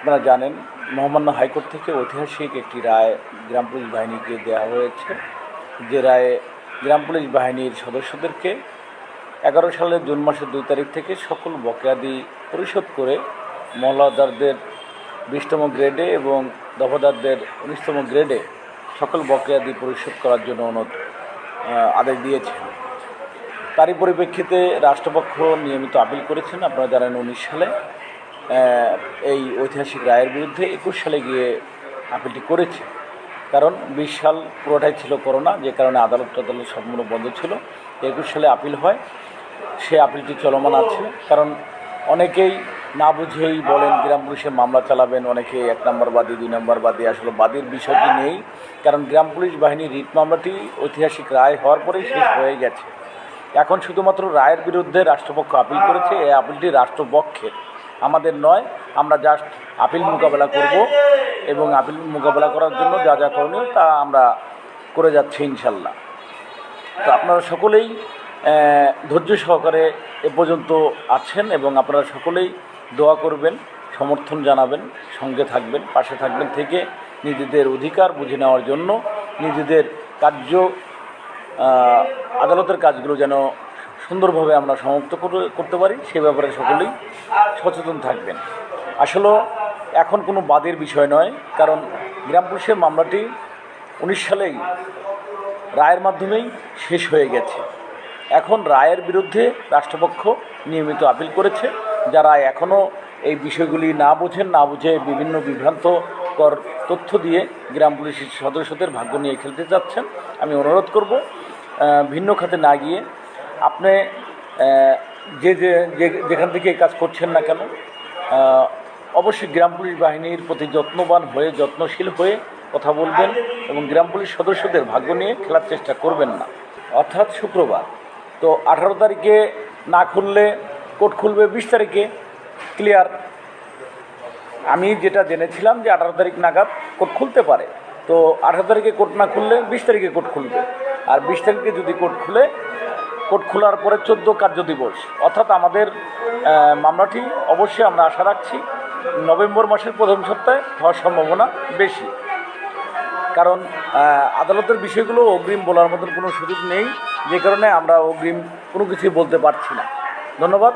আপনারা জানেন মহামান্য হাইকোর্ট থেকে ঐতিহাসিক একটি রায় গ্রাম পুলিশ বাহিনীকে দেওয়া হয়েছে, যে রায়ে গ্রাম পুলিশ বাহিনীর সদস্যদেরকে 11 সালের জুন মাসের 2 তারিখ থেকে সকল বকেয়াদি পরিশোধ করে মহলাদারদের 20তম গ্রেডে এবং দফাদারদের 19তম গ্রেডে সকল বকেয়াদি পরিশোধ করার জন্য আদেশ দিয়েছে। তারই পরিপ্রেক্ষিতে রাষ্ট্রপক্ষ নিয়মিত আপিল করেছেন। আপনারা জানেন 19 সালে এই ঐতিহাসিক রায়ের বিরুদ্ধে 21 সালে গিয়ে আপিলটি করেছে, কারণ 20 সাল পুরোটাই ছিল করোনা, যে কারণে আদালত সম্পূর্ণ বন্ধ ছিল। 21 সালে আপিল হয়, সে আপিলটি চলমান আছে। কারণ অনেকেই না বুঝেই বলেন গ্রাম পুলিশের মামলা চালাবেন, অনেকে 1 নম্বর বাদী 2 নম্বর বাদী, আসলে বাদীর বিষয়টি নেই। কারণ গ্রাম পুলিশ বাহিনীর রিট মামলাটি ঐতিহাসিক রায় হওয়ার পরেই শেষ হয়ে গেছে। এখন শুধুমাত্র রায়ের বিরুদ্ধে রাষ্ট্রপক্ষ আপিল করেছে। এই আপিলটি রাষ্ট্রপক্ষের, আমাদের নয়। আমরা জাস্ট আপিল মোকাবেলা করব এবং আপিল মোকাবেলা করার জন্য যা যা করণীয় তা আমরা করে যাচ্ছি ইনশাল্লাহ। তো আপনারা সকলেই ধৈর্য সহকারে এ পর্যন্ত আছেন এবং আপনারা সকলেই দোয়া করবেন, সমর্থন জানাবেন, সঙ্গে থাকবেন, পাশে থাকবেন, থেকে নিজেদের অধিকার বুঝে নেওয়ার জন্য নিজেদের আদালতের কাজগুলো যেন সুন্দরভাবে আমরা সমাপ্ত করতে পারি সে ব্যাপারে সকলেই সচেতন থাকবেন। আসলে এখন কোনো বাদের বিষয় নয়, কারণ গ্রাম পুলিশের মামলাটি 19 সালেই রায়ের মাধ্যমেই শেষ হয়ে গেছে। এখন রায়ের বিরুদ্ধে রাষ্ট্রপক্ষ নিয়মিত আপিল করেছে। যারা এখনও এই বিষয়গুলি না বুঝে বিভিন্ন বিভ্রান্তকর তথ্য দিয়ে গ্রাম পুলিশের সদস্যদের ভাগ্য নিয়ে খেলতে চাচ্ছেন, আমি অনুরোধ করব ভিন্ন খাতে না গিয়ে আপনি যেখান থেকে এই কাজ করছেন না কেন, অবশ্যই গ্রাম পুলিশ বাহিনীর প্রতি যত্নবান হয়ে, যত্নশীল হয়ে কথা বলবেন এবং গ্রাম পুলিশ সদস্যদের ভাগ্য নিয়ে খেলার চেষ্টা করবেন না। অর্থাৎ শুক্রবার তো 18 তারিখে না খুললে কোর্ট খুলবে 20 তারিখে, ক্লিয়ার। আমি যেটা জেনেছিলাম যে 18 তারিখ নাগাদ কোর্ট খুলতে পারে। তো 18 তারিখে কোর্ট না খুললে 20 তারিখে কোর্ট খুলবে, আর 20 তারিখে যদি কোর্ট খুলে, কোর্ট খোলার পরে 14 কার্য দিবস, অর্থাৎ আমাদের মামলাটি অবশ্যই আমরা আশা রাখছি নভেম্বর মাসের প্রথম সপ্তাহে হওয়ার সম্ভাবনা বেশি। কারণ আদালতের বিষয়গুলো অগ্রিম বলার মতন কোনো সুযোগ নেই, যে কারণে আমরা অগ্রিম কোনো কিছুই বলতে পারছি না। ধন্যবাদ।